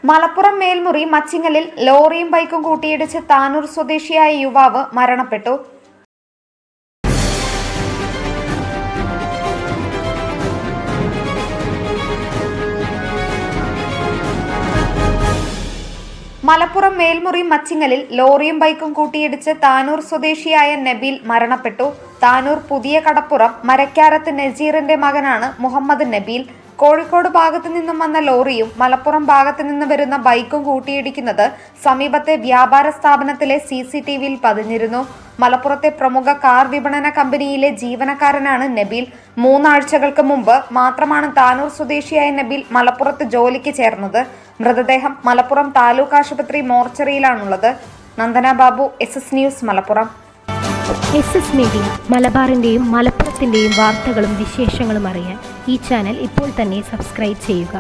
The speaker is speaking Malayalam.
മലപ്പുറം മേൽമുറി മച്ചിങ്ങലിൽ ലോറിയും ബൈക്കും കൂട്ടിയിടിച്ച് താനൂർ സ്വദേശിയായ യുവാവ് മരണപ്പെട്ടു. മലപ്പുറം മേൽമുറി മച്ചിങ്ങലിൽ ലോറിയും ബൈക്കും കൂട്ടിയിടിച്ച് താനൂർ സ്വദേശിയായ നബീൽ മരണപ്പെട്ടു. താനൂർ പുതിയ കടപ്പുറം മരക്കാരത്ത് നജീറിന്റെ മകനാണ് മുഹമ്മദ് നബീൽ. കോഴിക്കോട് ഭാഗത്തു നിന്നും വന്ന ലോറിയും മലപ്പുറം ഭാഗത്തു നിന്ന് വരുന്ന ബൈക്കും കൂട്ടിയിടിക്കുന്നത് സമീപത്തെ വ്യാപാര സ്ഥാപനത്തിലെ CCTVയിൽ പതിഞ്ഞിരുന്നു. മലപ്പുറത്തെ പ്രമുഖ കാർ വിപണന കമ്പനിയിലെ ജീവനക്കാരനാണ് നബീൽ. 3 ആഴ്ചകൾക്ക് മുമ്പ് മാത്രമാണ് താനൂർ സ്വദേശിയായ നബീൽ മലപ്പുറത്ത് ജോലിക്ക് ചേർന്നത്. മൃതദേഹം മലപ്പുറം താലൂക്ക് ആശുപത്രി മോർച്ചറിയിലാണുള്ളത്. Nandana Babu, SS news, Malappuram. SS media മലബാറിന്റെയും മലപ്പുറത്തിന്റെയും വാർത്തകളും വിശേഷങ്ങളും അറിയാൻ ഈ ചാനൽ ഇപ്പോൾ തന്നെ സബ്സ്ക്രൈബ് ചെയ്യുക.